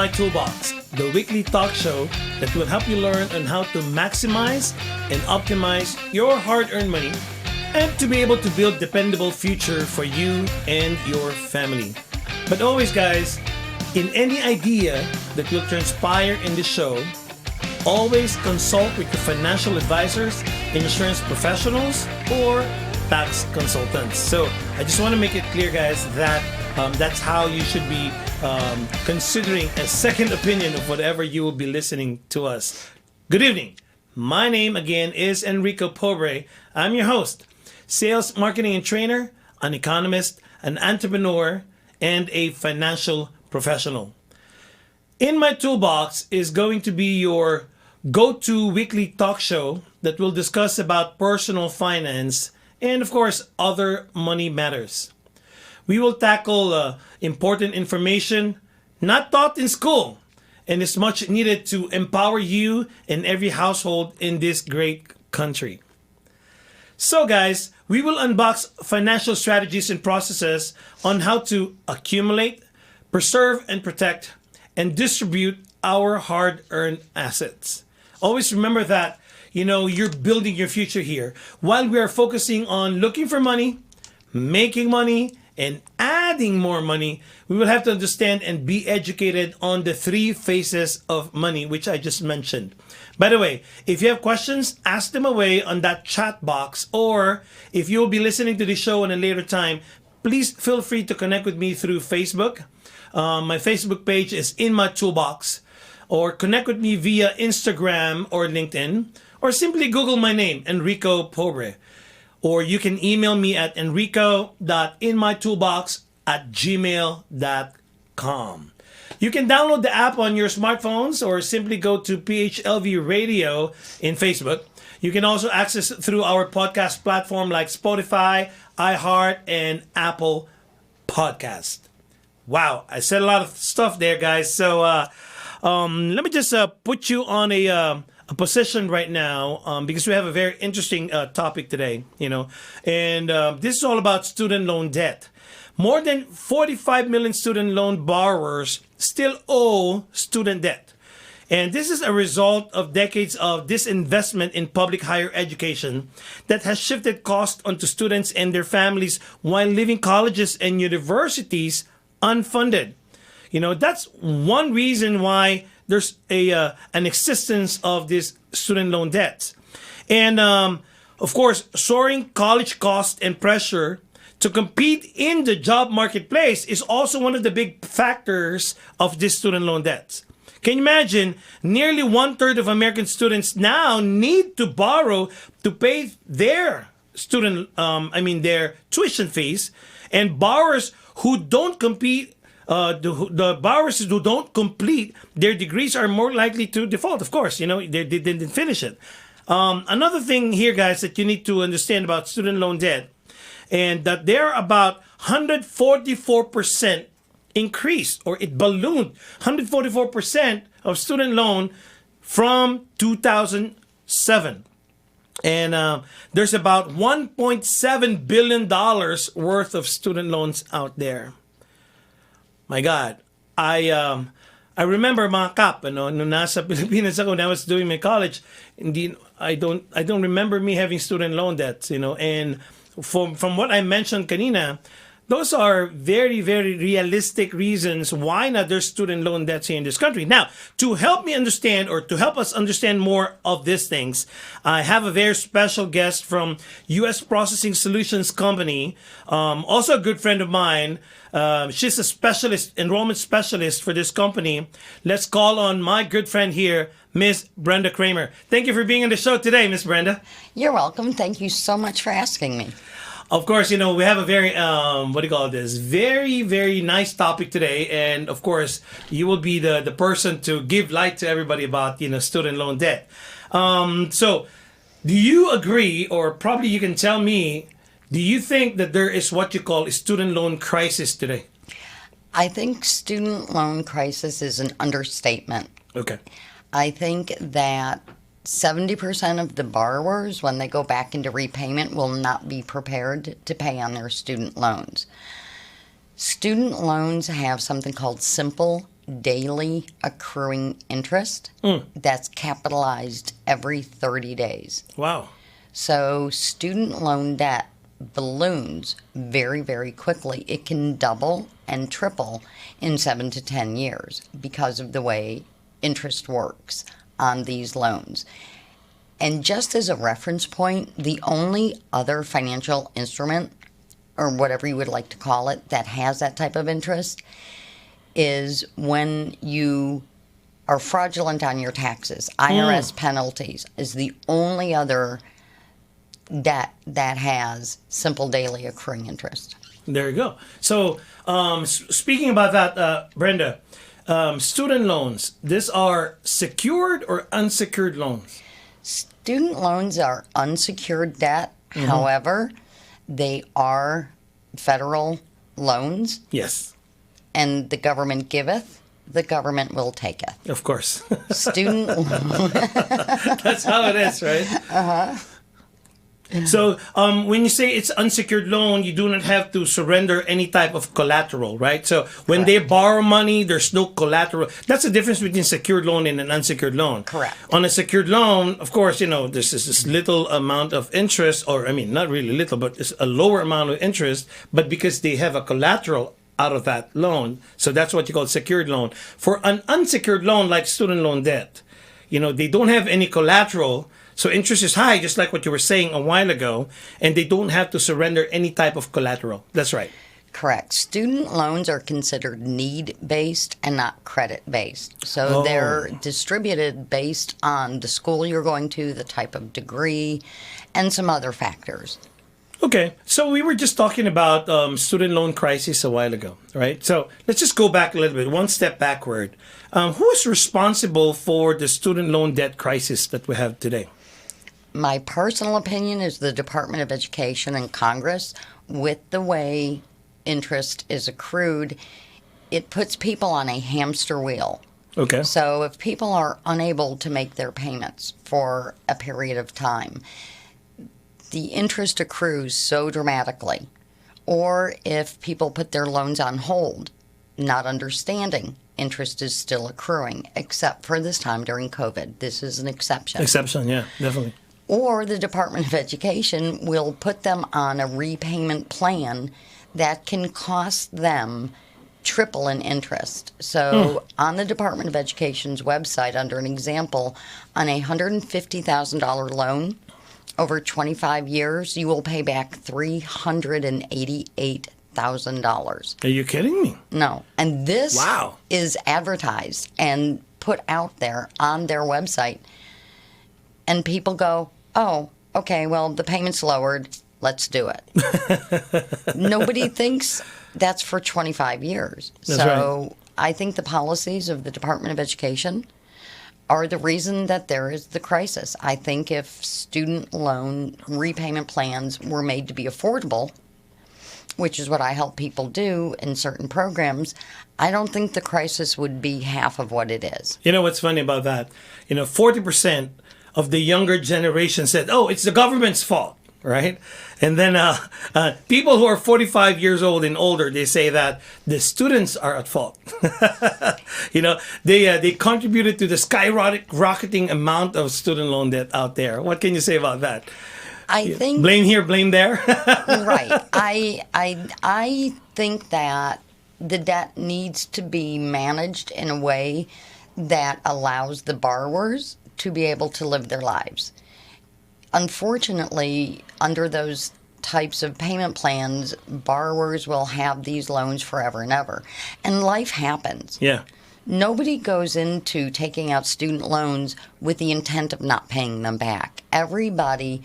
My Toolbox, the weekly talk show that will help you learn on how to maximize and optimize your hard-earned money and to be able to build dependable future for you and your family. But always, guys, in any idea that will transpire in the show, always consult with your financial advisors, insurance professionals, or tax consultants. So I just want to make it clear, guys, that that's how you should be considering a second opinion of whatever you will be listening to us. Good evening. My name again is Enrico Pobre. I'm your host, sales, marketing, and trainer, an economist, an entrepreneur, and a financial professional. In My Toolbox is going to be your go-to weekly talk show that will discuss about personal finance and, of course, other money matters. We will tackle important information not taught in school and is much needed to empower you and every household in this great country. So, guys, we will unbox financial strategies and processes on how to accumulate, preserve, and protect and distribute our hard-earned assets. Always remember that, you're building your future here. While we are focusing on looking for money, making money, and adding more money, we will have to understand and be educated on the three phases of money, which I just mentioned. By the way, if you have questions, ask them away on that chat box, or if you will be listening to the show at a later time, please feel free to connect with me through Facebook. My Facebook page is In My Toolbox, or connect with me via Instagram or LinkedIn, or simply Google my name, Enrico Pobre. Or you can email me at enrico.inmytoolbox@gmail.com. You can download the app on your smartphones or simply go to PHLV Radio in Facebook. You can also access it through our podcast platform like Spotify, iHeart, and Apple Podcast. Wow, I said a lot of stuff there, guys. So let me just put you on a position right now because we have a very interesting topic today, and this is all about student loan debt. More than 45 million student loan borrowers still owe student debt. And this is a result of decades of disinvestment in public higher education that has shifted costs onto students and their families while leaving colleges and universities unfunded. That's one reason why there's an existence of these student loan debts. And, of course, soaring college costs and pressure to compete in the job marketplace is also one of the big factors of these student loan debts. Can you imagine? Nearly 1/3 of American students now need to borrow to pay their their tuition fees, and borrowers who don't compete the borrowers who don't complete their degrees are more likely to default. Of course, they didn't finish it. Another thing here, guys, that you need to understand about student loan debt, and that they're about 144% increase, or it ballooned 144% of student loan from 2007. And there's about $1.7 billion worth of student loans out there. My God, I remember mga kap, nung nasa Pilipinas ako when I was doing my college, I don't remember me having student loan debts, and from what I mentioned kanina, those are very, very realistic reasons why not there's student loan debts here in this country. Now, to help me understand, or to help us understand more of these things, I have a very special guest from U.S. Processing Solutions Company, also a good friend of mine. She's a specialist, enrollment specialist for this company. Let's call on my good friend here, Miss Brenda Kramer. Thank you for being on the show today, Miss Brenda. You're welcome. Thank you so much for asking me. Of course, we have a very, very, very nice topic today. And of course, you will be the person to give light to everybody about, student loan debt. So do you agree, or probably you can tell me, do you think that there is what you call a student loan crisis today? I think student loan crisis is an understatement. Okay. I think that 70% of the borrowers, when they go back into repayment, will not be prepared to pay on their student loans. Student loans have something called simple daily accruing interest that's capitalized every 30 days. Wow. So student loan debt balloons very, very quickly. It can double and triple in 7 to 10 years because of the way interest works on these loans. And just as a reference point, the only other financial instrument, or whatever you would like to call it, that has that type of interest is when you are fraudulent on your taxes. IRS penalties is the only other debt that has simple daily accruing interest. There you go. So, speaking about that, Brenda, student loans, these are secured or unsecured loans? Student loans are unsecured debt. However, they are federal loans. Yes. And the government giveth, the government will taketh. Of course. Student That's how it is, right? So when you say it's unsecured loan, you do not have to surrender any type of collateral, right? So when they borrow money, there's no collateral. That's the difference between secured loan and an unsecured loan. Correct. On a secured loan, of course, there's this little amount of interest, or I mean, not really little, but it's a lower amount of interest, but because they have a collateral out of that loan, so that's what you call secured loan. For an unsecured loan, like student loan debt, they don't have any collateral. So interest is high, just like what you were saying a while ago, and they don't have to surrender any type of collateral. That's right. Correct. Student loans are considered need-based and not credit-based. So they're distributed based on the school you're going to, the type of degree, and some other factors. Okay, so we were just talking about student loan crisis a while ago, right? So let's just go back a little bit, one step backward. Who is responsible for the student loan debt crisis that we have today? My personal opinion is the Department of Education and Congress. With the way interest is accrued, it puts people on a hamster wheel. Okay. So if people are unable to make their payments for a period of time, the interest accrues so dramatically. Or if people put their loans on hold, not understanding interest is still accruing, except for this time during COVID. This is an exception. Exception, yeah, definitely. Or the Department of Education will put them on a repayment plan that can cost them triple in interest. So on the Department of Education's website, under an example, on a $150,000 loan over 25 years, you will pay back $388,000. Are you kidding me? No. And this is advertised and put out there on their website. And people go, oh, okay, well, the payment's lowered. Let's do it. Nobody thinks that's for 25 years. That's right. I think the policies of the Department of Education are the reason that there is the crisis. I think if student loan repayment plans were made to be affordable, which is what I help people do in certain programs, I don't think the crisis would be half of what it is. You know what's funny about that? 40% of the younger generation said, oh, it's the government's fault, right? And then people who are 45 years old and older, they say that the students are at fault. They contributed to the skyrocketing amount of student loan debt out there. What can you say about that? I think blame here, blame there. Right. I think that the debt needs to be managed in a way that allows the borrowers to be able to live their lives. Unfortunately, under those types of payment plans, borrowers will have these loans forever and ever. And life happens. Yeah. Nobody goes into taking out student loans with the intent of not paying them back. Everybody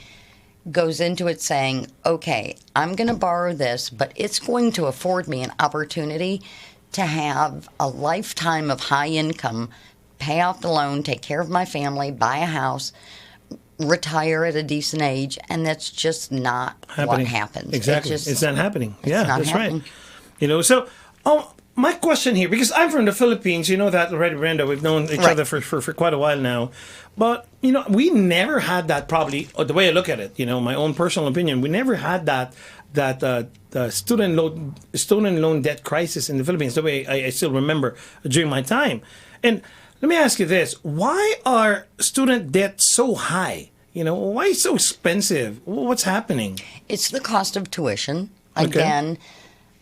goes into it saying, okay, I'm going to borrow this, but it's going to afford me an opportunity to have a lifetime of high income, pay off the loan, take care of my family, buy a house, retire at a decent age, and that's just not what happens. Exactly. It's not happening. Yeah, that's happening. Right. So my question here, because I'm from the Philippines, you know that already, Brenda, we've known each other for quite a while now, but, we never had that, probably, or the way I look at it, my own personal opinion, we never had that the student loan debt crisis in the Philippines, the way I still remember during my time. And let me ask you this: why are student debt so high? Why so expensive? What's happening? It's the cost of tuition. Again,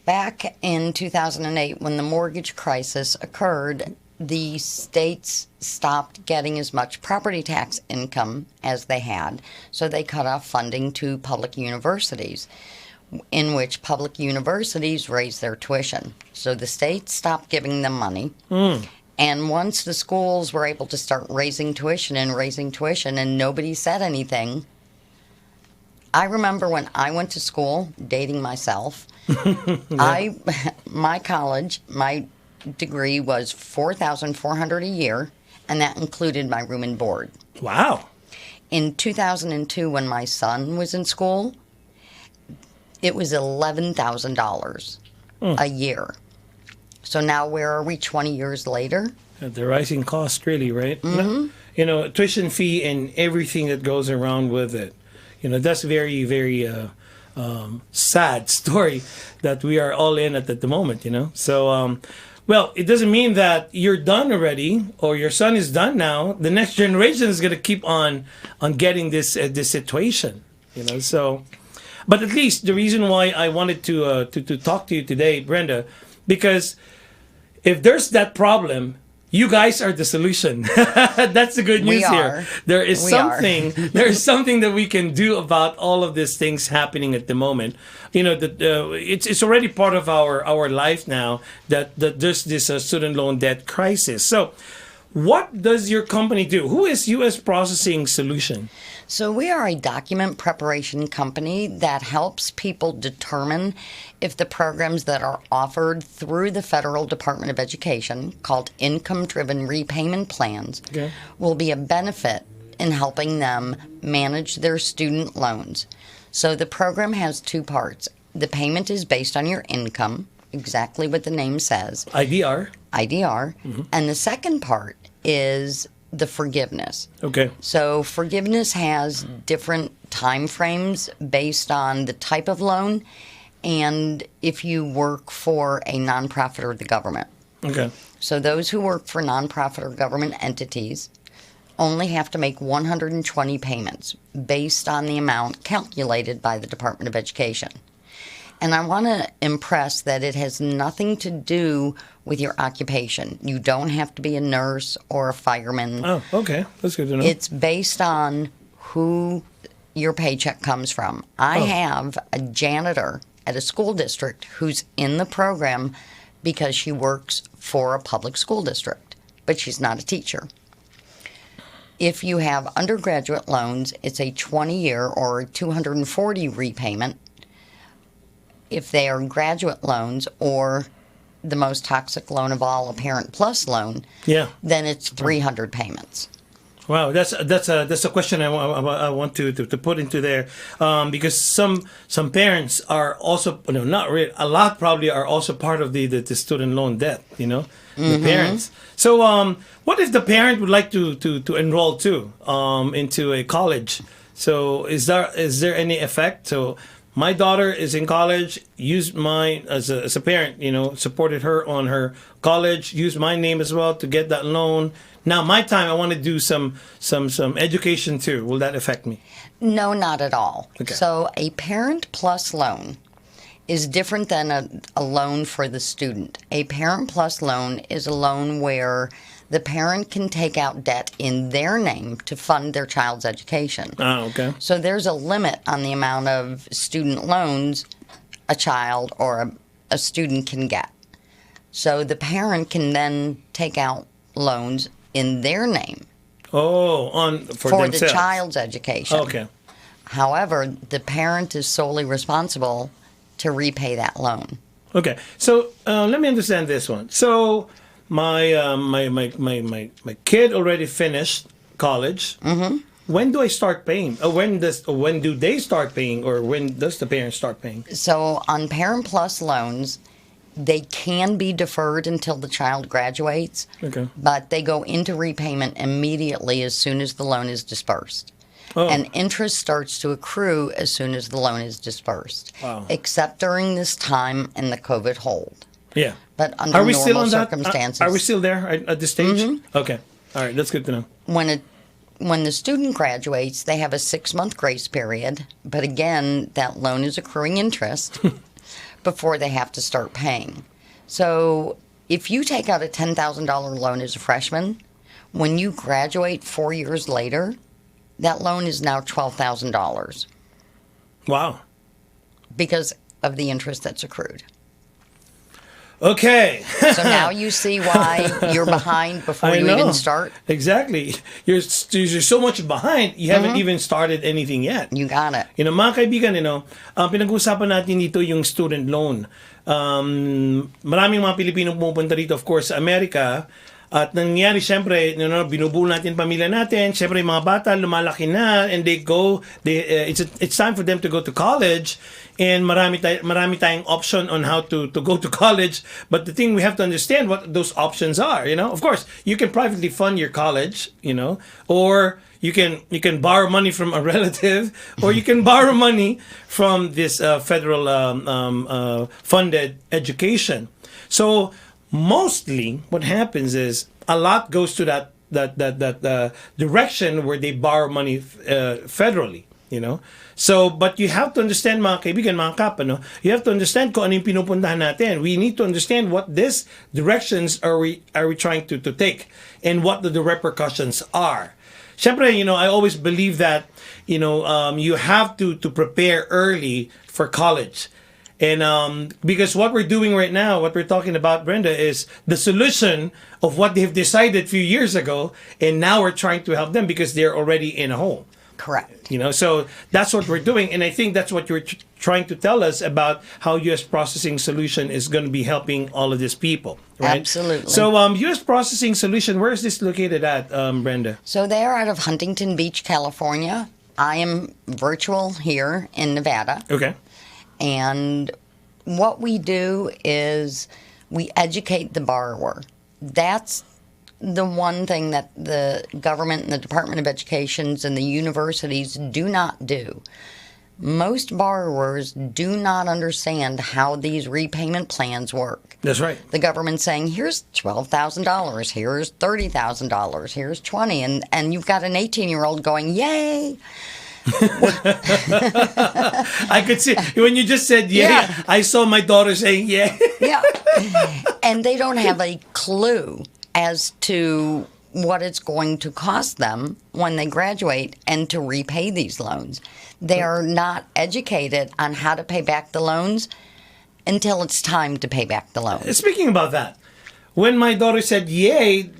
back in 2008, when the mortgage crisis occurred, the states stopped getting as much property tax income as they had, so they cut off funding to public universities, in which public universities raised their tuition. So the states stopped giving them money. And once the schools were able to start raising tuition and nobody said anything, I remember when I went to school, dating myself, my college, my degree was $4,400 a year, and that included my room and board. Wow. In 2002, when my son was in school, it was $11,000 a year. So now where are we 20 years later? The rising cost, really, right? Mm-hmm. Tuition fee and everything that goes around with it. That's very, very sad story that we are all in at the moment, So, well, it doesn't mean that you're done already or your son is done now. The next generation is going to keep on getting this situation, So, but at least the reason why I wanted to talk to you today, Brenda, because if there's that problem, you guys are the solution. That's the good news here. There is something that we can do about all of these things happening at the moment. It's already part of our life now that there's this student loan debt crisis. So, what does your company do? Who is U.S. Processing Solution? So we are a document preparation company that helps people determine if the programs that are offered through the Federal Department of Education, called income-driven repayment plans, will be a benefit in helping them manage their student loans. So the program has two parts. The payment is based on your income, exactly what the name says. IDR. Mm-hmm. And the second part is the forgiveness. Okay. So forgiveness has different time frames based on the type of loan and if you work for a nonprofit or the government. Okay. So those who work for nonprofit or government entities only have to make 120 payments based on the amount calculated by the Department of Education. And I want to impress that it has nothing to do with your occupation. You don't have to be a nurse or a fireman. Oh, okay. That's good to know. It's based on who your paycheck comes from. I have a janitor at a school district who's in the program because she works for a public school district, but she's not a teacher. If you have undergraduate loans, it's a 20-year or 240 repayment. If they are graduate loans or the most toxic loan of all, a Parent Plus loan, then it's 300 payments. Wow, that's a question I want to put into there, because some parents are also, not really, a lot probably are also part of the student loan debt, the parents. So what if the parent would like to enroll too into a college? So is there any effect? So my daughter is in college, used mine as a parent, supported her on her college, used my name as well to get that loan. Now, my time, I want to do some education too. Will that affect me? No, not at all. Okay. So a Parent Plus loan is different than a loan for the student. A Parent Plus loan is a loan where the parent can take out debt in their name to fund their child's education. Oh, okay. So there's a limit on the amount of student loans a child or a student can get. So the parent can then take out loans in their name. Oh, for the child's education. Okay. However, the parent is solely responsible to repay that loan. Okay. So let me understand this one. So my kid already finished college. Mm-hmm. When do I start paying? When do they start paying, or when does the parent start paying? So on Parent Plus loans, they can be deferred until the child graduates, Okay. but they go into repayment immediately as soon as the loan is dispersed. Oh. And interest starts to accrue as soon as the loan is dispersed. Wow. Except during this time in the COVID hold. Yeah. But under Are we normal still on that? circumstances. Are we still there at this stage? Okay. All right. That's good to know. When the student graduates, they have a 6-month grace period. But again, that loan is accruing interest before they have to start paying. So if you take out a $10,000 loan as a freshman, when you graduate 4 years later, that loan is now $12,000 Wow. because of the interest that's accrued. Okay. So now you see why you're behind before you even start. Exactly. You're so much behind, you haven't even started anything yet. You got it. Mga kaibigan, pinag-usapan natin dito yung student loan. Maraming mga Pilipino pumupunta rito, of course, sa Amerika. At nangyari, syempre, binubuo natin pamilya natin. Syempre, yung mga bata, lumalaki na, and it's time for them to go to college. And marami tayong option on how to go to college. But the thing, we have to understand what those options are, Of course, you can privately fund your college, or you can borrow money from a relative, or you can borrow money from this federal funded education. So mostly what happens is a lot goes to that direction where they borrow money federally, So, but you have to understand, mga kaibigan, mga kap, you have to understand kung ano yung pinupuntahan natin. We need to understand what these directions are we trying to take, and what the repercussions are. Siyempre, I always believe that, you have to prepare early for college. And because what we're doing right now, what we're talking about, Brenda, is the solution of what they've decided a few years ago, and now we're trying to help them because they're already in a home. Correct. So that's what we're doing, and I think that's what you're trying to tell us about how U.S. Processing Solution is going to be helping all of these people, right? Absolutely. So U.S. Processing Solution, where is this located at, Brenda? So they are out of Huntington Beach, California. I am virtual here in Nevada. Okay. And what we do is we educate the borrower. That's the one thing that the government and the Department of Educations and the universities do not do. Most borrowers do not understand how these repayment plans work. That's right. The government's saying, here's $12,000, here's $30,000, here's $20,000, and you've got an 18-year-old going, yay! I could see when you just said yeah. I saw my daughter saying yeah. Yeah. And they don't have a clue as to what it's going to cost them when they graduate and to repay these loans. They are not educated on how to pay back the loans until it's time to pay back the loans. Speaking about that, when my daughter said yay,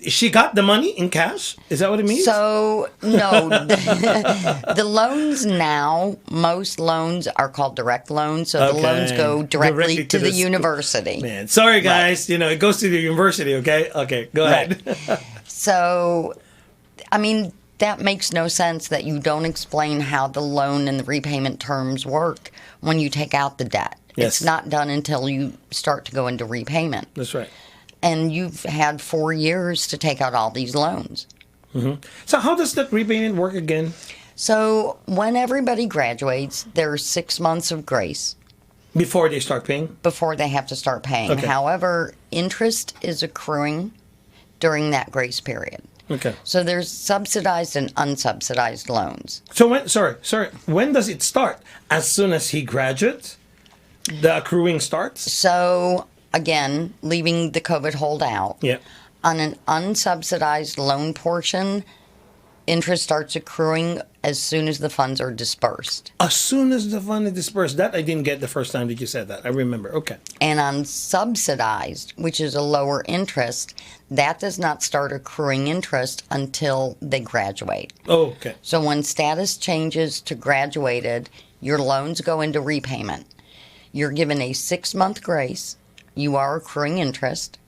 she got the money in cash? Is that what it means? So, no. The loans now, most loans are called direct loans. So the loans go directly to the university. Man, sorry guys, it goes to the university, okay? Okay, go ahead. So, I mean, that makes no sense that you don't explain how the loan and the repayment terms work when you take out the debt. Yes. It's not done until you start to go into repayment. That's right. And you've had 4 years to take out all these loans. Mm-hmm. So how does that repayment work again? So when everybody graduates, there's 6 months of grace. Before they start paying? Before they have to start paying. Okay. However, interest is accruing during that grace period. Okay. So there's subsidized and unsubsidized loans. So when does it start? As soon as he graduates? The accruing starts? So, again, leaving the COVID hold out. Yeah. On an unsubsidized loan portion, interest starts accruing as soon as the funds are dispersed. As soon as the fund is dispersed. That I didn't get the first time that you said that. I remember. Okay. And on subsidized, which is a lower interest, that does not start accruing interest until they graduate. Oh, okay. So when status changes to graduated, your loans go into repayment. You're given a 6-month grace. You are accruing interest.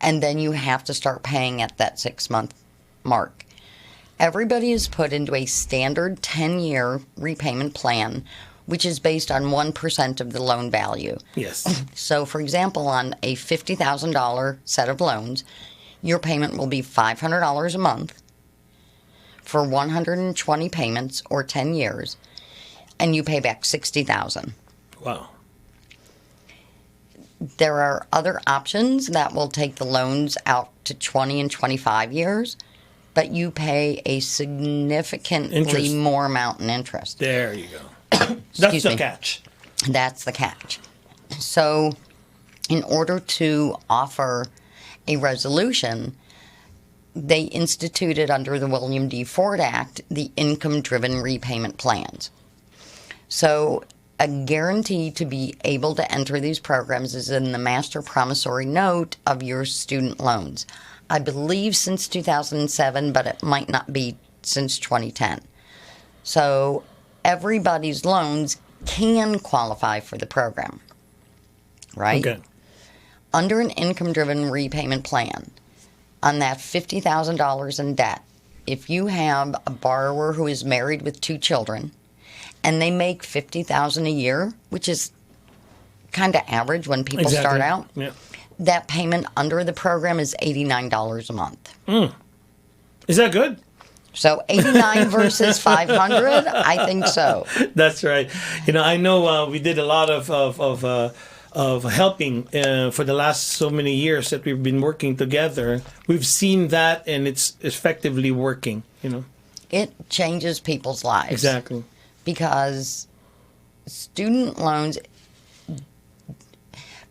And then you have to start paying at that 6-month mark. Everybody is put into a standard 10-year repayment plan, which is based on 1% of the loan value. Yes. So, for example, on a $50,000 set of loans, your payment will be $500 a month for 120 payments or 10 years, and you pay back $60,000. Wow. There are other options that will take the loans out to 20 and 25 years, but you pay a significantly Interest. more amount in interest. There you go. That's the catch. That's the catch. So, in order to offer a resolution, they instituted under the William D. Ford Act the income-driven repayment plans. So, a guarantee to be able to enter these programs is in the master promissory note of your student loans. I believe since 2007, but it might not be since 2010. So everybody's loans can qualify for the program, right? Okay. Under an income-driven repayment plan, on that $50,000 in debt, if you have a borrower who is married with 2 children, and they make $50,000 a year, which is kind of average when people start out. Yeah. That payment under the program is $89 a month. Is that good? So 89 versus 500, I think so. That's right. I know we did a lot of helping for the last so many years that we've been working together. We've seen that, and it's effectively working. It changes people's lives. Exactly. Because student loans,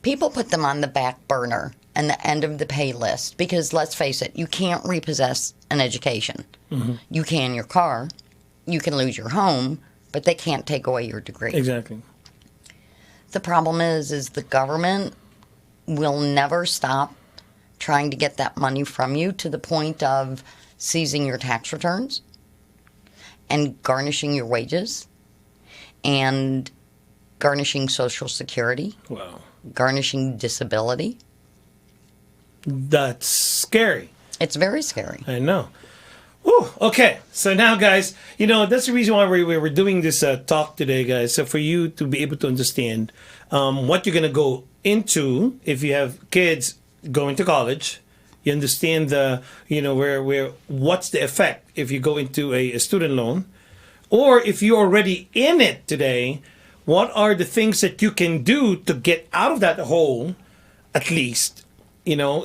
people put them on the back burner and the end of the pay list because, let's face it, you can't repossess an education. Mm-hmm. You can your car, you can lose your home, but they can't take away your degree. Exactly. The problem is the government will never stop trying to get that money from you to the point of seizing your tax returns and garnishing your wages, and garnishing Social Security. Wow. Garnishing disability. That's scary. It's very scary. I know. Whew. Okay, so now, guys, that's the reason why we're doing this talk today, guys. So for you to be able to understand what you're going to go into if you have kids going to college. You understand where what's the effect if you go into a student loan, or if you're already in it today, what are the things that you can do to get out of that hole, at least,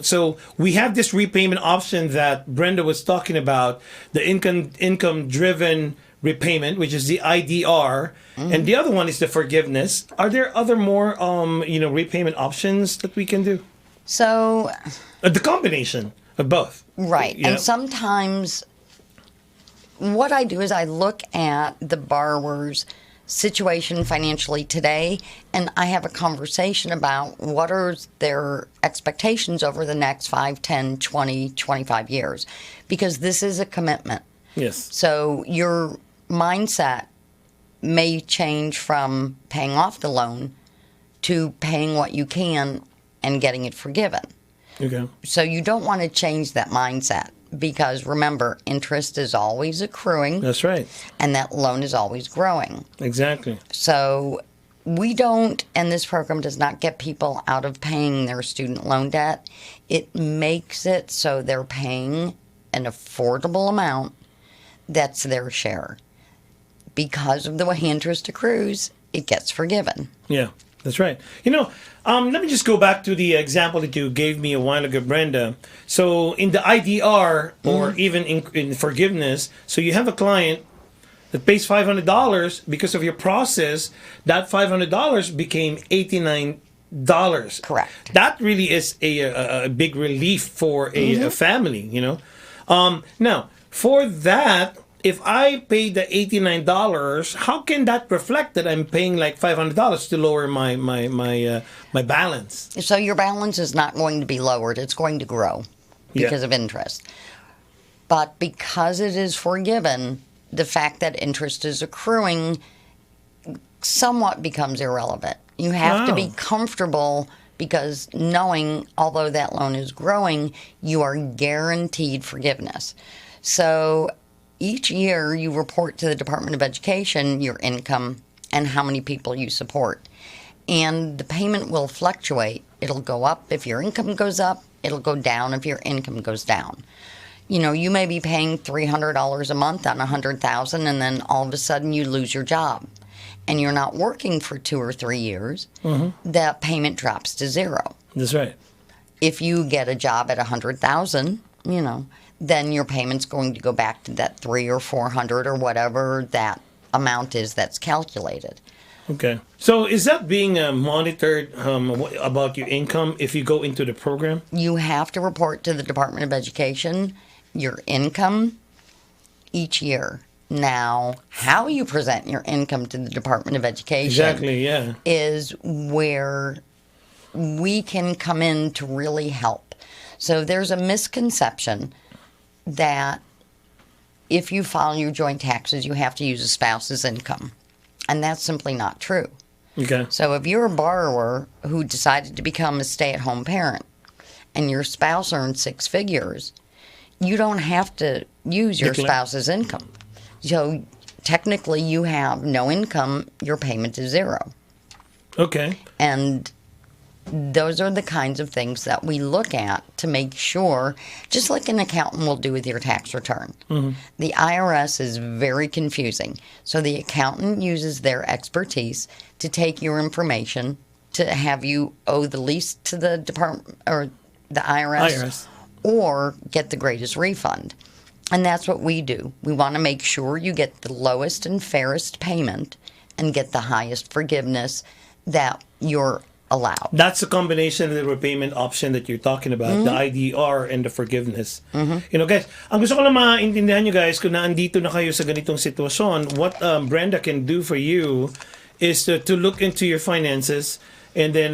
So we have this repayment option that Brenda was talking about, the income-driven repayment, which is the IDR, and the other one is the forgiveness. Are there other more, repayment options that we can do? So The combination of both. right. And sometimes what I do is I look at the borrower's situation financially today, and I have a conversation about what are their expectations over the next 5, 10, 20, 25 years, because this is a commitment. Yes. So your mindset may change from paying off the loan to paying what you can and getting it forgiven. Okay. So you don't want to change that mindset, because remember, interest is always accruing. That's right. And that loan is always growing. Exactly. So we don't, and this program does not get people out of paying their student loan debt. It makes it so they're paying an affordable amount that's their share. Because of the way interest accrues, it gets forgiven. Yeah, that's right. Let me just go back to the example that you gave me a while ago, Brenda. So in the IDR, or even in forgiveness, so you have a client that pays $500 because of your process. That $500 became $89. Correct. That really is a big relief for a family, Now, for that, if I pay the $89, how can that reflect that I'm paying like $500 to lower my balance? So your balance is not going to be lowered. It's going to grow because of interest. But because it is forgiven, the fact that interest is accruing somewhat becomes irrelevant. You have to be comfortable, because knowing, although that loan is growing, you are guaranteed forgiveness. So each year you report to the Department of Education your income and how many people you support. And the payment will fluctuate. It'll go up if your income goes up. It'll go down if your income goes down. You may be paying $300 a month on $100,000, and then all of a sudden you lose your job, and you're not working for 2 or 3 years. That payment drops to zero. That's right. If you get a job at $100,000, then your payment's going to go back to that $300 or $400 or whatever that amount is that's calculated. Okay. So is that being monitored about your income if you go into the program? You have to report to the Department of Education your income each year. Now, how you present your income to the Department of Education is where we can come in to really help. So there's a misconception that if you file your joint taxes, you have to use a spouse's income. And that's simply not true. Okay. So if you're a borrower who decided to become a stay-at-home parent and your spouse earns 6 figures, you don't have to use your spouse's income. So technically you have no income, your payment is zero. Okay. And those are the kinds of things that we look at to make sure, just like an accountant will do with your tax return. The IRS is very confusing. So the accountant uses their expertise to take your information to have you owe the least to the department or the IRS. Or get the greatest refund. And that's what we do. We want to make sure you get the lowest and fairest payment and get the highest forgiveness that you're allowed. That's a combination of the repayment option that you're talking about, the IDR and the forgiveness. Guys, ang gusto ko lang maintindihan nyo guys, kung naandito na kayo sa ganitong sitwasyon, what Brenda can do for you is to look into your finances and then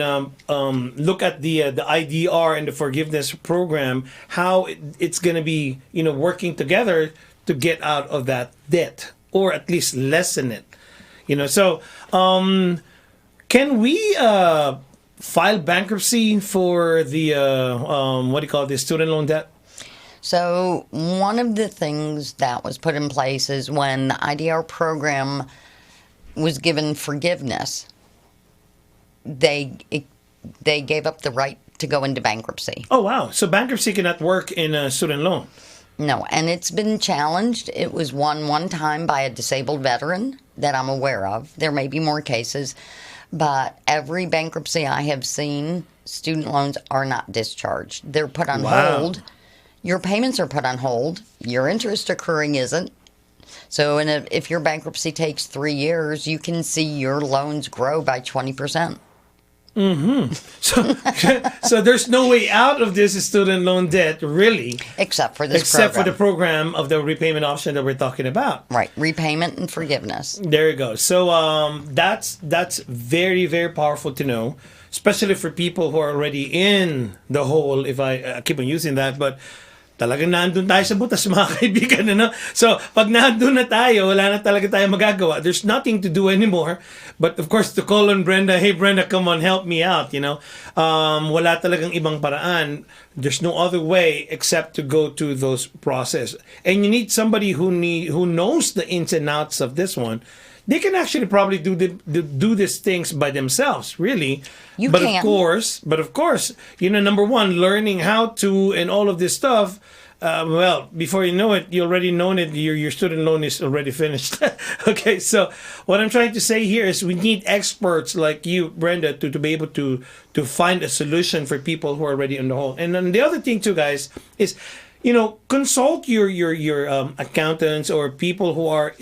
look at the IDR and the forgiveness program, how it's going to be, working together to get out of that debt or at least lessen it. So can we file bankruptcy for the the student loan debt? So one of the things that was put in place is when the IDR program was given forgiveness, they gave up the right to go into bankruptcy. Oh, wow. So bankruptcy cannot work in a student loan? No, and it's been challenged. It was won one time by a disabled veteran that I'm aware of. There may be more cases, but every bankruptcy I have seen, student loans are not discharged. They're put on hold. Your payments are put on hold. Your interest accruing isn't. So if your bankruptcy takes 3 years, you can see your loans grow by 20%. So there's no way out of this student loan debt, really. Except for this Except for the program of the repayment option that we're talking about. Right. Repayment and forgiveness. There you go. So that's very, very powerful to know, especially for people who are already in the hole, if I keep on using that. But talagang nandun tayo sa butas, mga kaibigan, ano? So, pag nandun na tayo, wala na talaga tayo magagawa. There's nothing to do anymore. But, of course, to call on Brenda, hey, Brenda, come on, help me out, wala talagang ibang paraan. There's no other way except to go to those process. And you need somebody who knows the ins and outs of this one. They can actually probably do these things by themselves, really. But of course, number one, learning how to and all of this stuff. Before you know it, you already know it. Your student loan is already finished. Okay, so what I'm trying to say here is we need experts like you, Brenda, to be able to find a solution for people who are already in the hole. And then the other thing too, guys, is consult your accountants or people who are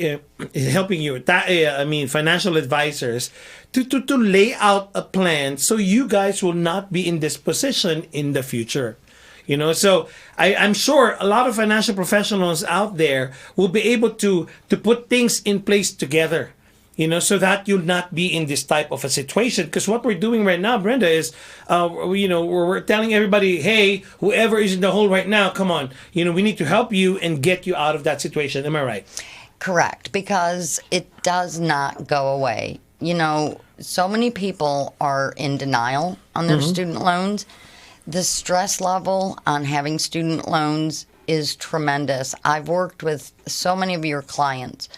helping you. Financial advisors to lay out a plan so you guys will not be in this position in the future. So I'm sure a lot of financial professionals out there will be able to put things in place together. So that you'll not be in this type of a situation. Because what we're doing right now, Brenda, is, we're telling everybody, hey, whoever is in the hole right now, come on. We need to help you and get you out of that situation. Am I right? Correct. Because it does not go away. So many people are in denial on their student loans. The stress level on having student loans is tremendous. I've worked with so many of your clients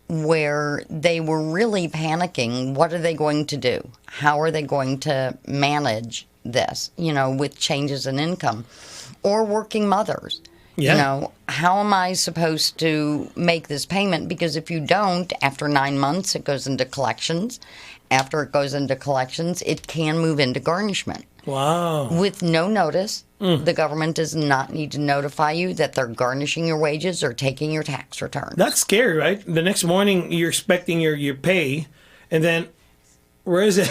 where they were really panicking. What are they going to do? How are they going to manage this, with changes in income? Or working mothers. Yeah. You know, how am I supposed to make this payment? Because if you don't, after 9 months, it goes into collections. After it goes into collections, it can move into garnishment. Wow. With no notice, the government does not need to notify you that they're garnishing your wages or taking your tax return. That's scary, right? The next morning, you're expecting your pay, and then, where is it?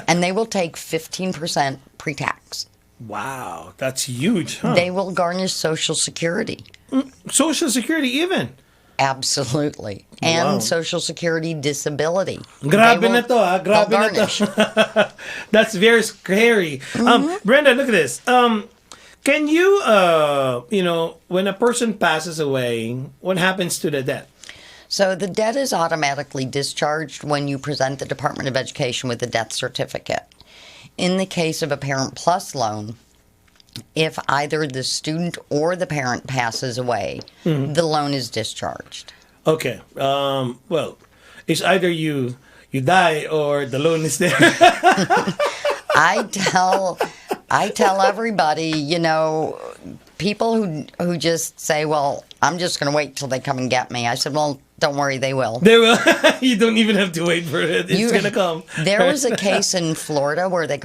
And they will take 15% pre-tax. Wow, that's huge, huh? They will garnish Social Security. Social Security even. Absolutely. Wow. And Social Security disability. Grabe They will- na to, ha? Grabe they'll na garnish. to. That's very scary. Brenda, look at this. Can you, when a person passes away, what happens to the debt? So the debt is automatically discharged when you present the Department of Education with a death certificate. In the case of a Parent Plus loan, if either the student or the parent passes away, the loan is discharged. Okay. Well, it's either you die or the loan is there. I tell everybody, people who just say, well, I'm just going to wait till they come and get me. I said, well, don't worry, they will. They will. You don't even have to wait for it. It's going to come. There was a case in Florida where they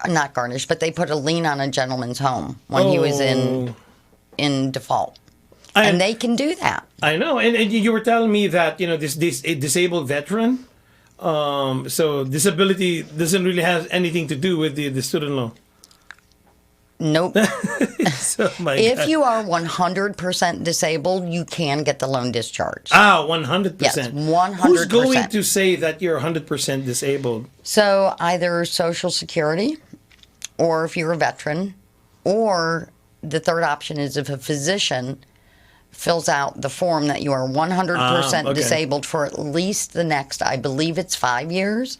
not garnished, but they put a lien on a gentleman's home when he was in default. And they can do that. I know. And you were telling me that, this a disabled veteran, so disability doesn't really have anything to do with the student loan. Nope. If you are 100% disabled, you can get the loan discharged. 100%. Yes, 100%. Who's going to say that you're 100% disabled? So either Social Security, or if you're a veteran, or the third option is if a physician fills out the form that you are 100% disabled for at least the next, I believe it's 5 years,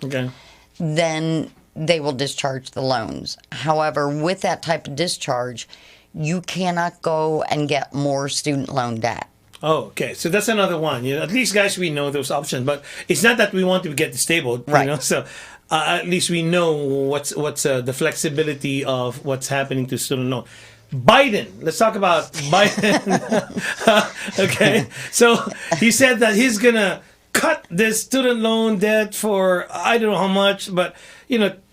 then they will discharge the loans. However, with that type of discharge, you cannot go and get more student loan debt. Oh, okay. So that's another one. At least, guys, we know those options. But it's not that we want to get disabled, right? So at least we know what's the flexibility of what's happening to student loan. Biden. Let's talk about Biden. Okay. So he said that he's gonna cut this student loan debt for I don't know how much, but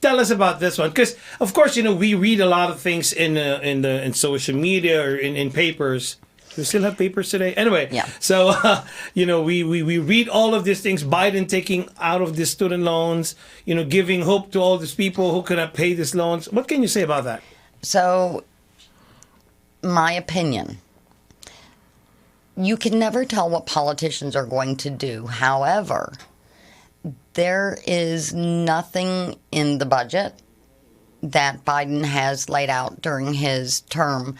tell us about this one, because of course we read a lot of things in social media or in papers. Do we still have papers today? Anyway, yeah. So we read all of these things. Biden taking out of the student loans, giving hope to all these people who cannot pay these loans. What can you say about that? So, my opinion. You can never tell what politicians are going to do. However, there is nothing in the budget that Biden has laid out during his term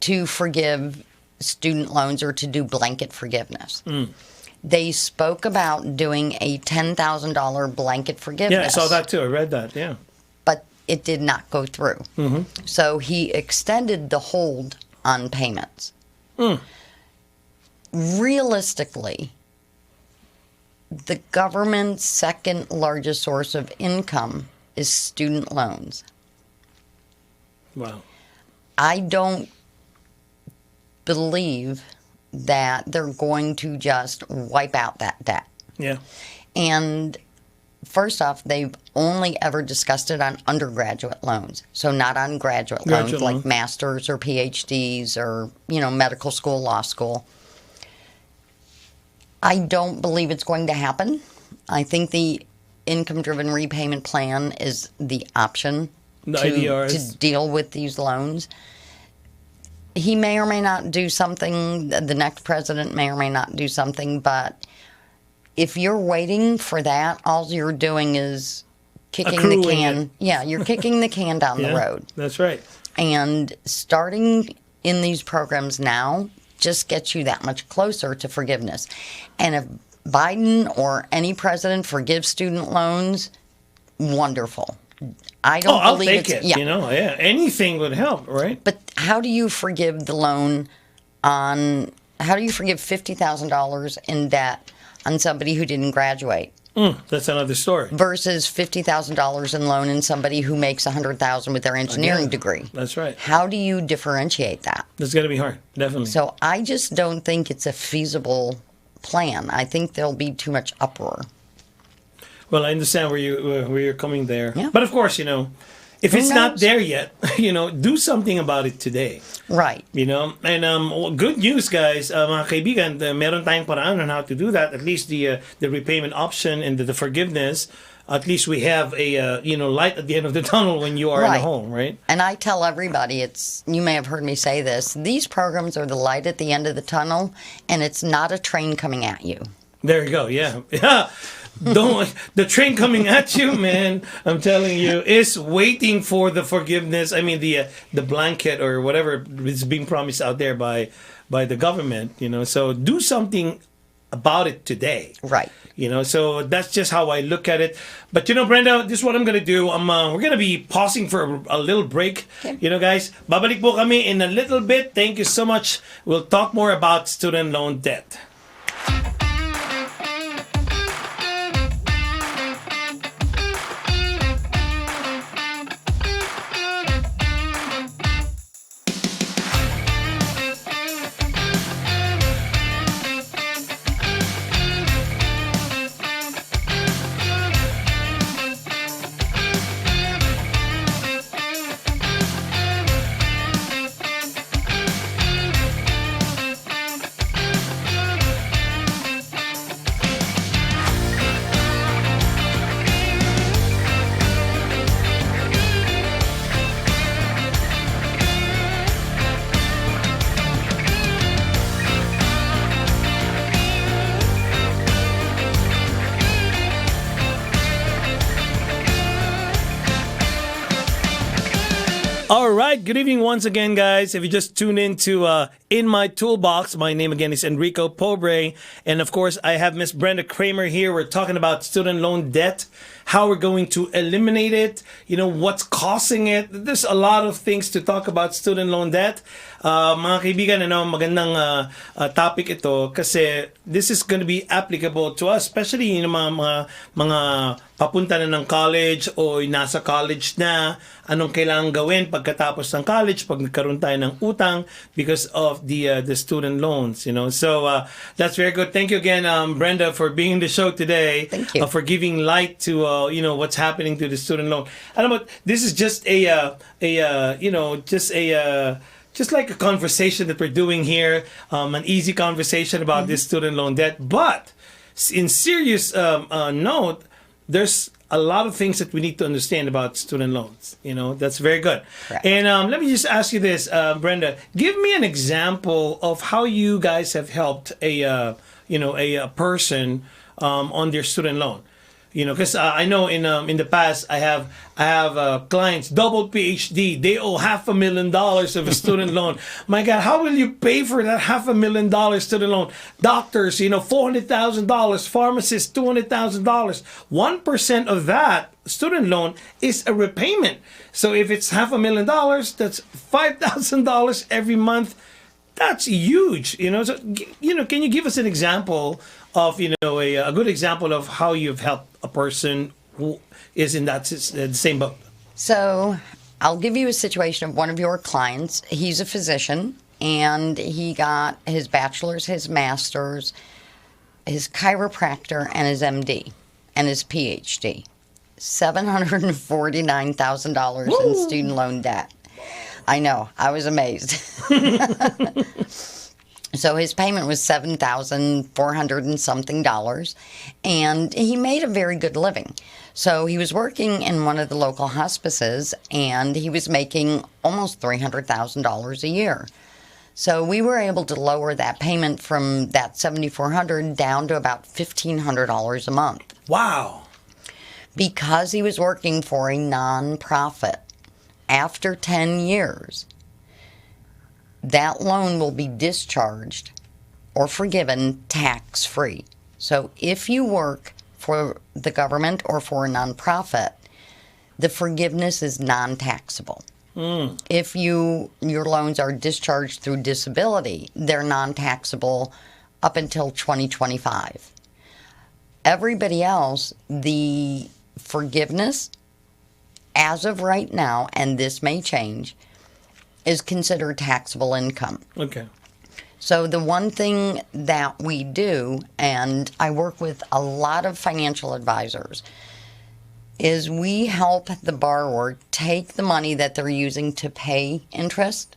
to forgive student loans or to do blanket forgiveness. They spoke about doing a $10,000 blanket forgiveness. Yeah, I saw that too. I read that, yeah. But it did not go through. So he extended the hold on payments. Realistically, the government's second largest source of income is student loans. Wow. I don't believe that they're going to just wipe out that debt. Yeah. And first off, they've only ever discussed it on undergraduate loans. So not on graduate loans like masters or PhDs or, medical school, law school. I don't believe it's going to happen. I think the income-driven repayment plan is the option to deal with these loans. He may or may not do something. The next president may or may not do something. But if you're waiting for that, all you're doing is kicking the can. Yeah, you're kicking the can down the road. That's right. And starting in these programs now just gets you that much closer to forgiveness. And if Biden or any president forgives student loans, wonderful. I don't I'll believe take it. Anything would help, right? But how do you forgive the loan how do you forgive $50,000 in debt on somebody who didn't graduate? That's another story. versus $50,000 in loan in somebody who makes $100,000 with their engineering degree. That's right. How do you differentiate that? That's going to be hard, definitely. So I just don't think it's a feasible plan. I think there'll be too much uproar. Well, I understand where you're coming there. Yeah. But of course, if Who it's not knows? there yet, do something about it today. Right. And good news, guys, mga kaibigan, meron tayong paraan on how to do that. At least the repayment option and the forgiveness. At least we have a light at the end of the tunnel when you are in a home, right? And I tell everybody, you may have heard me say this, these programs are the light at the end of the tunnel, and it's not a train coming at you. There you go. Yeah. The train coming at you, man. I'm telling you, is waiting for the forgiveness. I mean, the blanket or whatever is being promised out there by the government. So do something about it today. Right. So that's just how I look at it. But Brenda, this is what I'm gonna do. We're gonna be pausing for a little break. Okay. Guys, babalik po kami in a little bit. Thank you so much. We'll talk more about student loan debt. All right, good evening once again, guys. If you just tuned in to In My Toolbox, my name again is Enrico Pobre. And of course, I have Miss Brenda Kramer here. We're talking about student loan debt, how we're going to eliminate it, what's causing it. There's a lot of things to talk about student loan debt. Mga kaibigan, magandang topic ito kasi this is going to be applicable to us, especially mga papunta na ng college o nasa college na, anong kailangan gawin pagkatapos ng college pag nagkaroon tayo ng utang because of the student loans, So that's very good. Thank you again, Brenda, for being in the show today. Thank you. For giving light to what's happening to the student loan. This is just just like a conversation that we're doing here, an easy conversation about this student loan debt. But in serious note, there's a lot of things that we need to understand about student loans. That's very good. Correct. And let me just ask you this, Brenda. Give me an example of how you guys have helped a person on their student loan. Because I know in the past I have clients, double PhD, they owe $500,000 of a student loan. My God, how will you pay for that $500,000 student loan? Doctors, $400,000, pharmacists, $200,000. 1% of that student loan is a repayment. So if it's $500,000, that's $5,000 every month. That's huge, So, can you give us an example of, a good example of how you've helped a person who is in that the same boat? So I'll give you a situation of one of your clients. He's a physician, and he got his bachelor's, his master's, his chiropractor, and his MD, and his PhD. $749,000 in student loan debt. I know. I was amazed. So his payment was $7,400 and something, and he made a very good living. So he was working in one of the local hospices, and he was making almost $300,000 a year. So we were able to lower that payment from that $7,400 down to about $1,500 a month. Wow. Because he was working for a nonprofit. After 10 years, that loan will be discharged or forgiven tax-free. So if you work for the government or for a nonprofit, the forgiveness is non-taxable. If your loans are discharged through disability, they're non-taxable up until 2025. Everybody else, the forgiveness, as of right now, and this may change, is considered taxable income. Okay. So the one thing that we do, and I work with a lot of financial advisors, is we help the borrower take the money that they're using to pay interest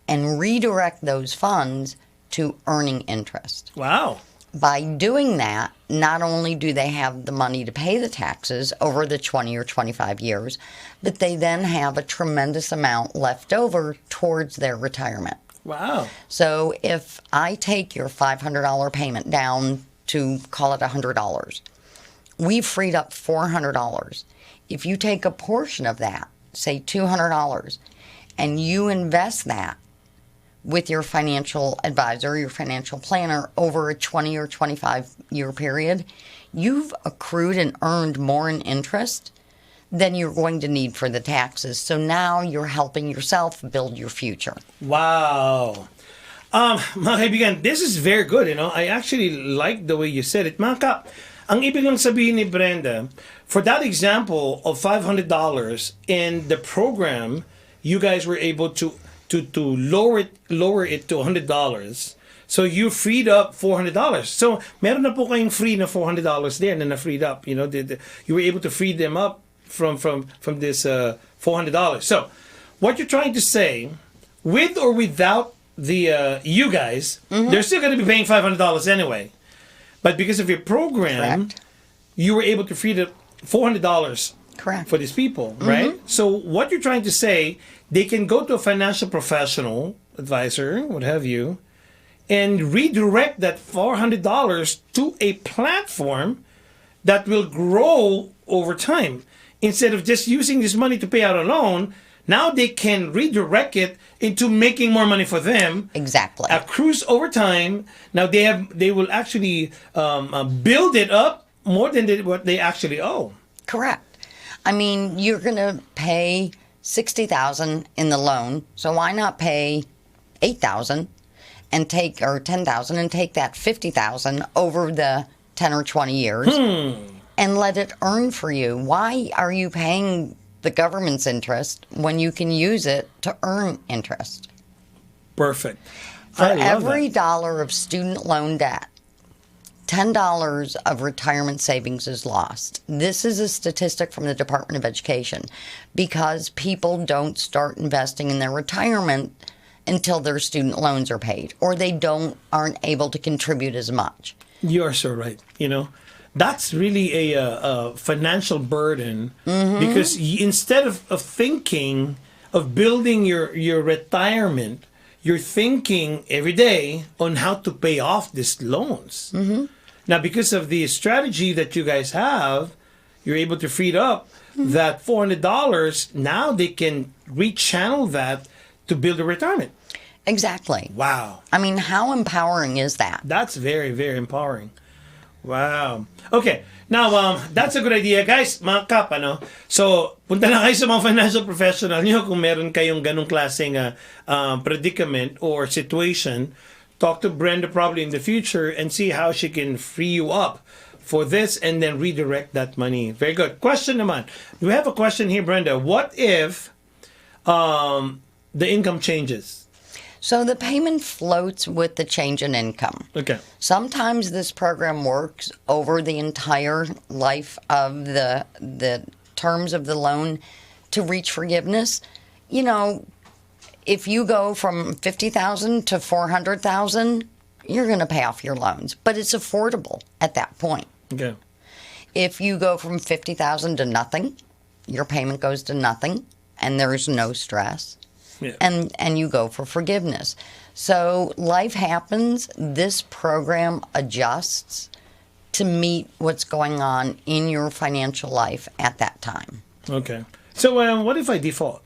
and redirect those funds to earning interest. Wow. By doing that, not only do they have the money to pay the taxes over the 20 or 25 years, but they then have a tremendous amount left over towards their retirement. Wow. So if I take your $500 payment down to, call it $100, we've freed up $400. If you take a portion of that, say $200, and you invest that with your financial advisor, your financial planner, over a 20 or 25 year period, you've accrued and earned more in interest than you're going to need for the taxes. So now you're helping yourself build your future. Wow. Mga kaibigan, this is very good, I actually like the way you said it. Mga kap, ang ibig lang sabihin ni Brenda, for that example of $500 in the program, you guys were able to lower it to $100. So you freed up $400. So meron na po kayong free na $400 there na freed up. You were able to free them up from this $400. So what you're trying to say, with or without the you guys, they're still going to be paying $500 anyway. But because of your program, Correct. you were able to free the $400 Correct. for these people, right? So what you're trying to say, they can go to a financial professional, advisor, what have you, and redirect that $400 to a platform that will grow over time. Instead of just using this money to pay out a loan, now they can redirect it into making more money for them. Exactly. Accrues over time. Now they will actually build it up more than what they actually owe. Correct. I mean, you're going to pay $60,000 in the loan, so why not pay $8,000 and take, or $10,000 and take that $50,000 over the 10 or 20 years and let it earn for you? Why are you paying the government's interest when you can use it to earn interest? Perfect. For I love every that. dollar of student loan debt, $10 of retirement savings is lost. This is a statistic from the Department of Education, because people don't start investing in their retirement until their student loans are paid, or they aren't able to contribute as much. You are so right. That's really a financial burden, because instead of thinking of building your retirement, you're thinking every day on how to pay off these loans. Now, because of the strategy that you guys have, you're able to free up that $400. Now they can rechannel that to build a retirement. Exactly. Wow. I mean, how empowering is that? That's very, very empowering. Wow. Okay. Now, that's a good idea, guys. Mga kap, So, punta na kayo sa mga financial professional nyo kung meron kayong ganong klaseng predicament or situation. Talk to Brenda probably in the future and see how she can free you up for this and then redirect that money. Very good. Question naman. We have a question here, Brenda. What if the income changes? So the payment floats with the change in income. Okay. Sometimes this program works over the entire life of the terms of the loan to reach forgiveness. If you go from $50,000 to $400,000, you're going to pay off your loans, but it's affordable at that point. Okay. If you go from $50,000 to nothing, your payment goes to nothing, and there's no stress. Yeah. And you go for forgiveness. So life happens. This program adjusts to meet what's going on in your financial life at that time. Okay. So what if I default?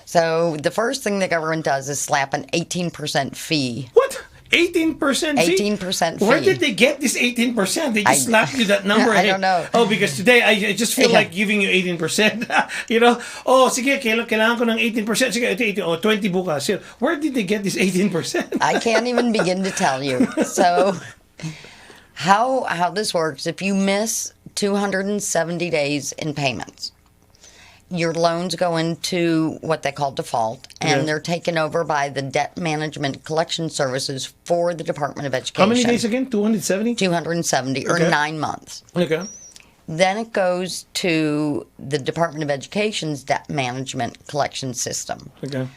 So the first thing the government does is slap an 18% fee. What? 18% fee? 18% fee. Where did they get this 18%? They just slapped you that number. I don't know. Oh, because today I just feel like giving you 18%. Oh, sige, kailangan ko ng 18%. Sige, 18, 20 bukas. Where did they get this 18%? I can't even begin to tell you. So How this works, if you miss 270 days in payments, your loans go into what they call default, and they're taken over by the Debt Management Collection Services for the Department of Education. How many days again? 270? 270, or 9 months. Okay. Then it goes to the Department of Education's Debt Management Collection System. Okay.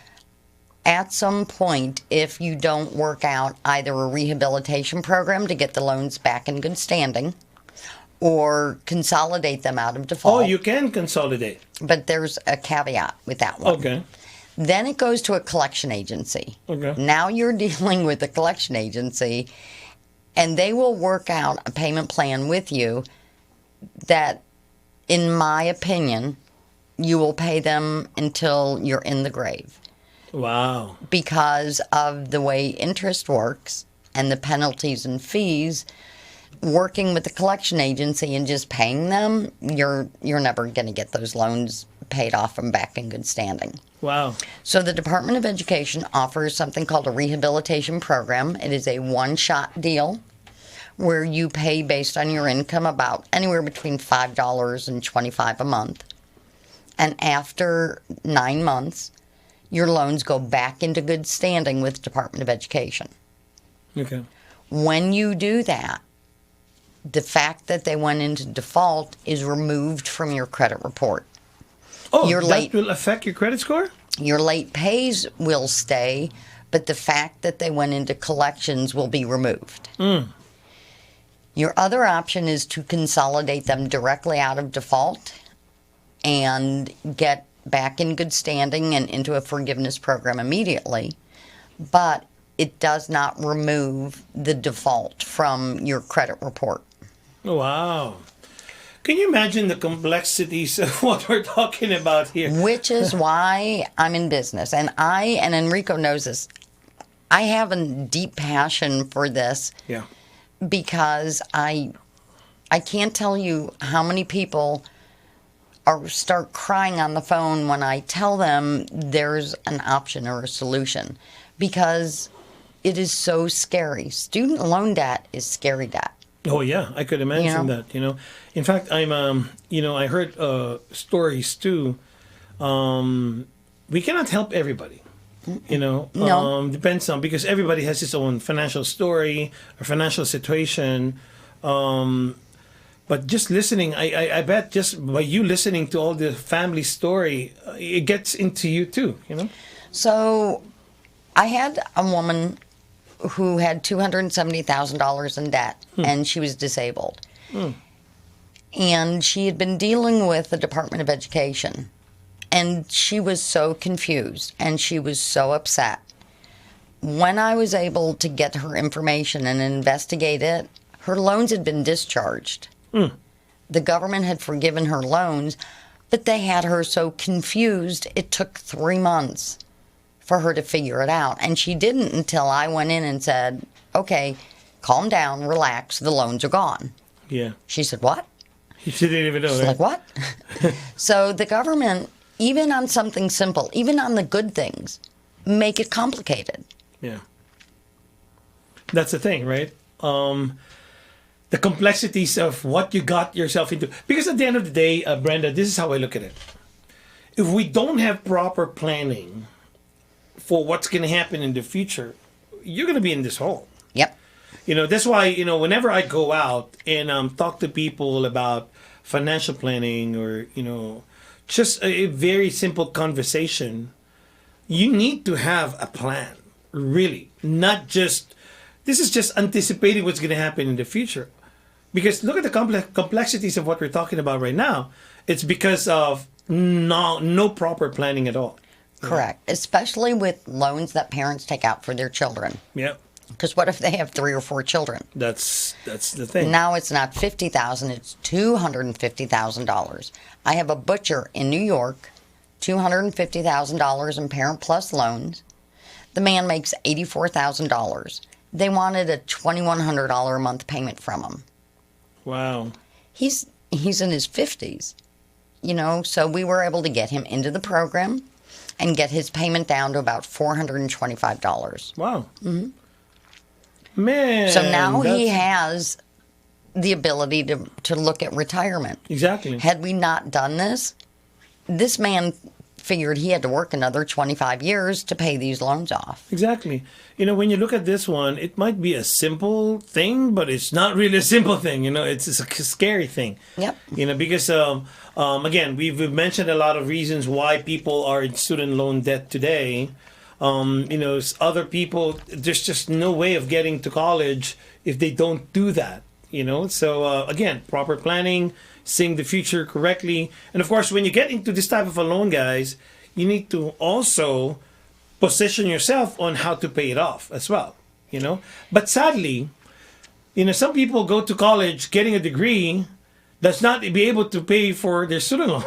At some point, if you don't work out either a rehabilitation program to get the loans back in good standing or consolidate them out of default. Oh, you can consolidate. But there's a caveat with that one. Okay. Then it goes to a collection agency. Okay. Now you're dealing with a collection agency, and they will work out a payment plan with you that, in my opinion, you will pay them until you're in the grave. Wow. Because of the way interest works and the penalties and fees, working with the collection agency and just paying them, you're never going to get those loans paid off and back in good standing. Wow. So the Department of Education offers something called a rehabilitation program. It is a one-shot deal where you pay based on your income about anywhere between $5 and $25 a month. And after 9 months, your loans go back into good standing with the Department of Education. Okay. When you do that, the fact that they went into default is removed from your credit report. Oh, Your that late- will affect your credit score? Your late pays will stay, but the fact that they went into collections will be removed. Your other option is to consolidate them directly out of default and get back in good standing and into a forgiveness program immediately. But it does not remove the default from your credit report. Wow. Can you imagine the complexities of what we're talking about here? Which is why I'm in business. And Enrico knows this, I have a deep passion for this. Yeah. Because I can't tell you how many people start crying on the phone when I tell them there's an option or a solution, because it is so scary. Student loan debt is scary debt. Oh yeah, I could imagine that. In fact, I heard stories too. We cannot help everybody. No. Depends on, because everybody has his own financial story or financial situation. But just listening, I bet just by you listening to all the family story, it gets into you too, So I had a woman who had $270,000 in debt, and she was disabled. And she had been dealing with the Department of Education. And she was so confused, and she was so upset. When I was able to get her information and investigate it, her loans had been discharged. The government had forgiven her loans, but they had her so confused, it took 3 months for her to figure it out. And she didn't until I went in and said, okay, calm down, relax, the loans are gone. Yeah. She said, what? She didn't even know. She's like, what? So the government, even on something simple, even on the good things, make it complicated. Yeah. That's the thing, right? The complexities of what you got yourself into. Because at the end of the day, Brenda, this is how I look at it. If we don't have proper planning for what's going to happen in the future, you're going to be in this hole. Yep. That's why, whenever I go out and talk to people about financial planning or, just a very simple conversation, you need to have a plan, really. Not just, this is just anticipating what's going to happen in the future. Because look at the complexities of what we're talking about right now. It's because of no proper planning at all. Correct. Especially with loans that parents take out for their children. Yeah. Because what if they have 3 or 4 children? That's the thing. Now it's not $50,000, it's $250,000. I have a butcher in New York, $250,000 in Parent Plus loans. The man makes $84,000. They wanted a $2,100 a month payment from him. Wow. He's in his 50s, so we were able to get him into the program and get his payment down to about $425. Wow. Mm-hmm. Man. So now he has the ability to look at retirement. Exactly. Had we not done this man figured he had to work another 25 years to pay these loans off. Exactly. When you look at this one, it might be a simple thing, but it's not really a simple thing. It's a scary thing. Yep. Because, again, we've mentioned a lot of reasons why people are in student loan debt today. Other people, there's just no way of getting to college if they don't do that. So again, proper planning, seeing the future correctly. And of course, when you get into this type of a loan, guys, you need to also position yourself on how to pay it off as well. But sadly, some people go to college getting a degree does not be able to pay for their student loan.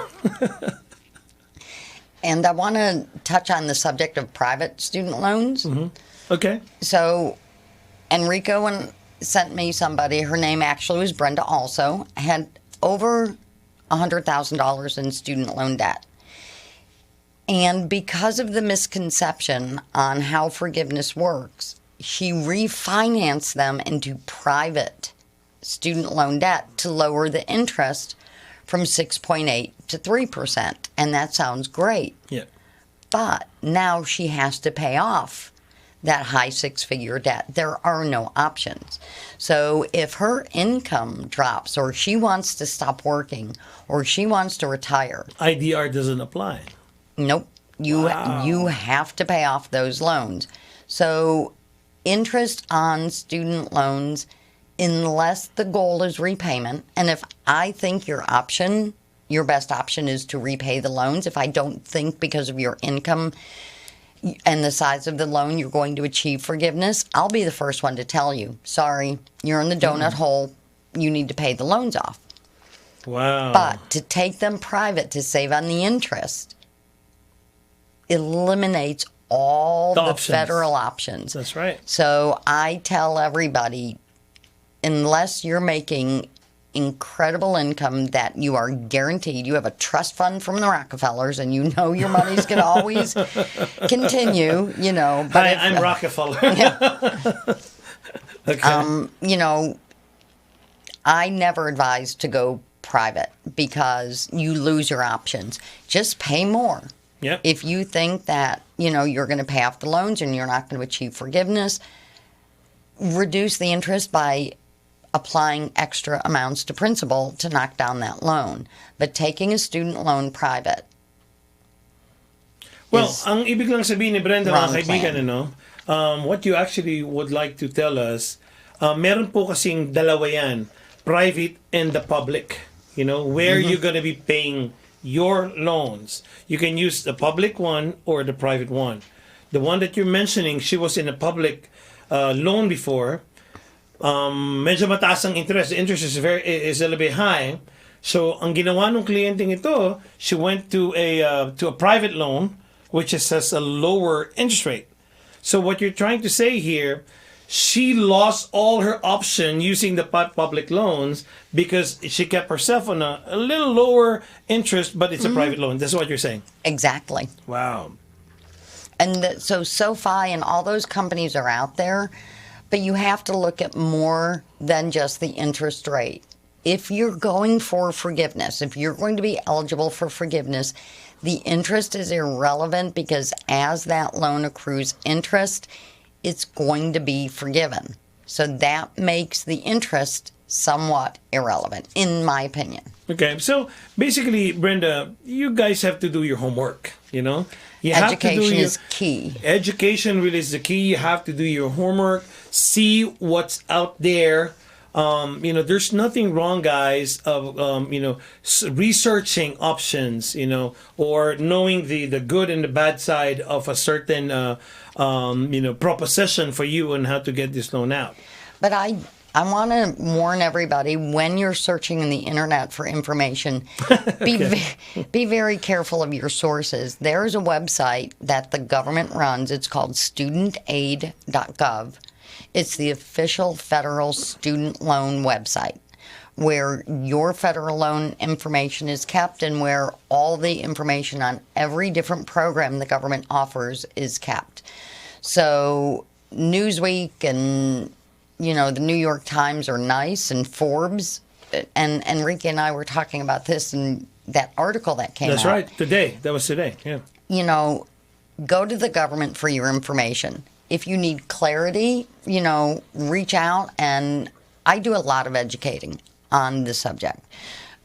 And I want to touch on the subject of private student loans. Mm-hmm. Okay. So Enrico sent me somebody, her name actually was Brenda also, had over $100,000 in student loan debt. And because of the misconception on how forgiveness works, she refinanced them into private student loan debt to lower the interest from 6.8 to 3%. And that sounds great. Yeah. But now she has to pay off that high six-figure debt. There are no options. So if her income drops, or she wants to stop working, or she wants to retire, IDR doesn't apply. Nope. You have to pay off those loans. So interest on student loans, unless the goal is repayment, and if I think your best option is to repay the loans, if I don't think because of your income and the size of the loan you're going to achieve forgiveness, I'll be the first one to tell you, sorry, you're in the donut hole, you need to pay the loans off. Wow. But to take them private to save on the interest eliminates all the federal options. That's right. So I tell everybody, unless you're making incredible income that you are guaranteed, you have a trust fund from the Rockefellers and your money's going to always continue, But Hi, I'm Rockefeller. Okay. I never advise to go private because you lose your options. Just pay more. Yep. If you think that, you're going to pay off the loans and you're not going to achieve forgiveness, reduce the interest by applying extra amounts to principal to knock down that loan. But taking a student loan private. Well, ang ibig lang sabihin ni Brenda, mga kaibigan, what you actually would like to tell us, meron po kasing dalawa yan, private and the public. Where you're going to be paying your loans. You can use the public one or the private one. The one that you're mentioning, she was in a public loan before. Medyo mataas ang interest. The interest is a little bit high. So, ang ginawa ng kliyenteng ito, she went to a private loan, which has a lower interest rate. So, what you're trying to say here, she lost all her option using the public loans because she kept herself on a little lower interest, but it's a private loan. That's what you're saying. Exactly. Wow. And so SoFi and all those companies are out there, but you have to look at more than just the interest rate. If you're going for forgiveness, if you're going to be eligible for forgiveness, the interest is irrelevant because as that loan accrues interest, it's going to be forgiven. So that makes the interest somewhat irrelevant, in my opinion. Okay, so basically, Brenda, you guys have to do your homework, Education is key. Education really is the key. You have to do your homework, see what's out there. There's nothing wrong, guys, of researching options, or knowing the good and the bad side of a certain proposition for you on how to get this loan out. But I want to warn everybody, when you're searching in the internet for information, be very careful of your sources. There is a website that the government runs. It's called studentaid.gov. It's the official federal student loan website where your federal loan information is kept and where all the information on every different program the government offers is kept. So Newsweek and the New York Times are nice, and Forbes, and Enrico and I were talking about this in that article that came out. That's right. Today. That was today. Yeah. Go to the government for your information. If you need clarity, reach out, and I do a lot of educating on the subject.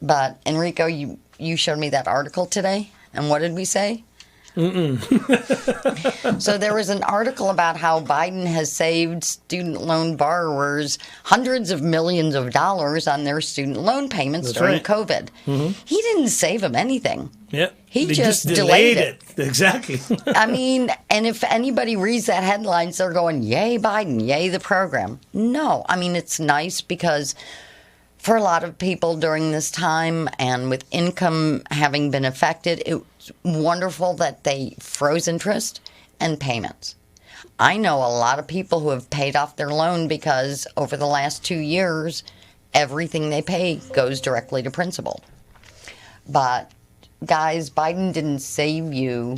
But Enrico, you showed me that article today, and what did we say? So there was an article about how Biden has saved student loan borrowers hundreds of millions of dollars on their student loan payments during COVID. Mm-hmm. He didn't save them anything. Yeah. He just delayed it. Exactly. I mean, and if anybody reads that headlines, they're going, yay, Biden, yay, the program. No, I mean, it's nice because for a lot of people during this time and with income having been affected, it's wonderful that they froze interest and payments. I know a lot of people who have paid off their loan because over the last 2 years, everything they pay goes directly to principal. But guys, Biden didn't save you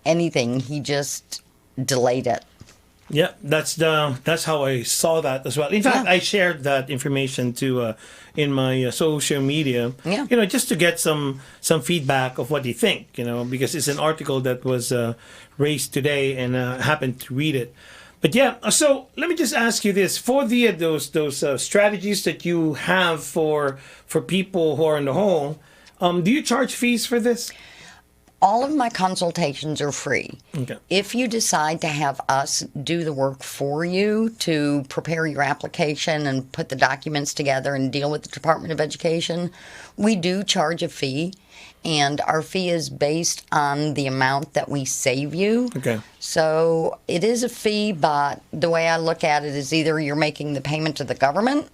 anything. He just delayed it. Yeah, that's how I saw that as well. In fact, I shared that information in my social media. Yeah. Just to get some feedback of what you think. Because it's an article that was raised today, and I happened to read it. But yeah, so let me just ask you this: for those strategies that you have for people who are in the home, do you charge fees for this? All of my consultations are free. Okay. If you decide to have us do the work for you to prepare your application and put the documents together and deal with the Department of Education, we do charge a fee, and our fee is based on the amount that we save you. Okay. So it is a fee, but the way I look at it is either you're making the payment to the government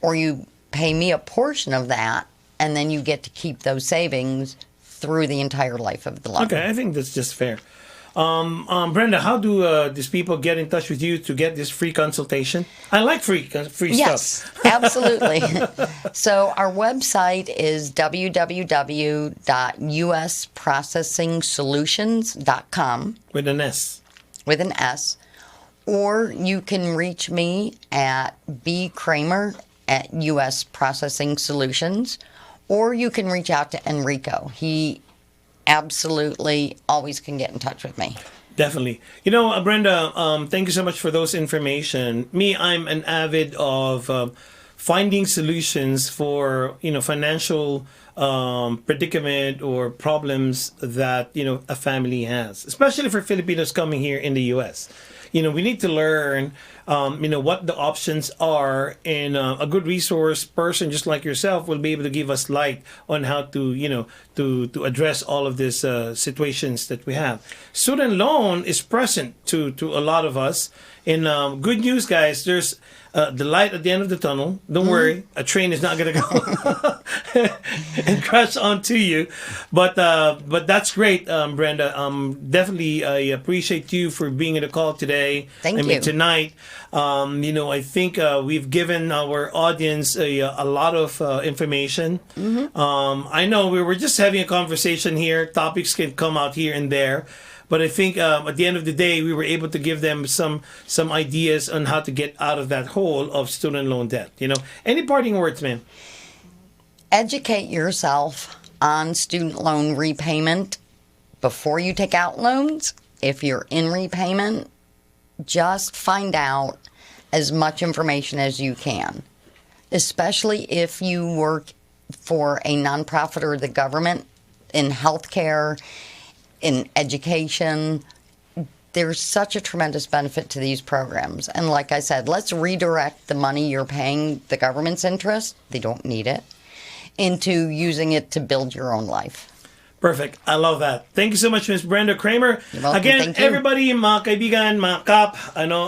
or you pay me a portion of that, and then you get to keep those savings through the entire life of the loan. Okay, I think that's just fair. Brenda, how do these people get in touch with you to get this free consultation? I like free Yes, stuff. Absolutely. So our website is www.usprocessingsolutions.com. With an S. With an S. Or you can reach me at bkramer@US Processing Solutions. Or you can reach out to Enrico. He absolutely always can get in touch with me. Definitely. Brenda, thank you so much for those information. I'm an avid of finding solutions for, financial predicament or problems that, a family has, especially for Filipinos coming here in the U.S. We need to learn, what the options are, and a good resource person just like yourself will be able to give us light on how to, to address all of these situations that we have. Student loan is present to a lot of us. And good news, guys, there's the light at the end of the tunnel. Don't worry, a train is not going to go and crash onto you. But that's great, Brenda. Definitely, I appreciate you for being in the call today. Thank you. Tonight. I think we've given our audience a lot of information. Mm-hmm. I know we were just having a conversation here. Topics can come out here and there. But I think at the end of the day, we were able to give them some ideas on how to get out of that hole of student loan debt. Any parting words, ma'am? Educate yourself on student loan repayment before you take out loans. If you're in repayment, just find out as much information as you can, especially if you work for a nonprofit or the government in healthcare, in education. There's such a tremendous benefit to these programs. And like I said, let's redirect the money you're paying the government's interest, they don't need it, into using it to build your own life. Perfect. I love that. Thank you so much, Ms. Brenda Kramer. You're welcome. Again, Thank you. everybody, mga kaibigan, mga kap,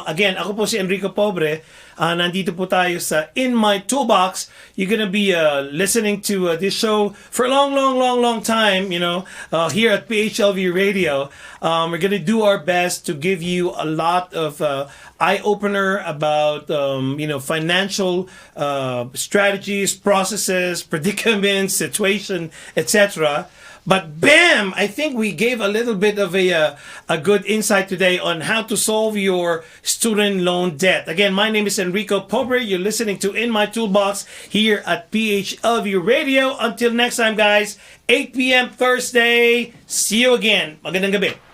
again, ako po si Enrico Pobre. Nandito po tayo sa In My Toolbox. You're gonna be listening to this show for a long time, here at PHLV Radio. We're going to do our best to give you a lot of eye opener about financial strategies, processes, predicaments, situation, etc. But bam! I think we gave a little bit of a good insight today on how to solve your student loan debt. Again, my name is Enrico Pobre. You're listening to In My Toolbox here at PHLV Radio. Until next time, guys, 8 p.m. Thursday. See you again. Magandang gabi.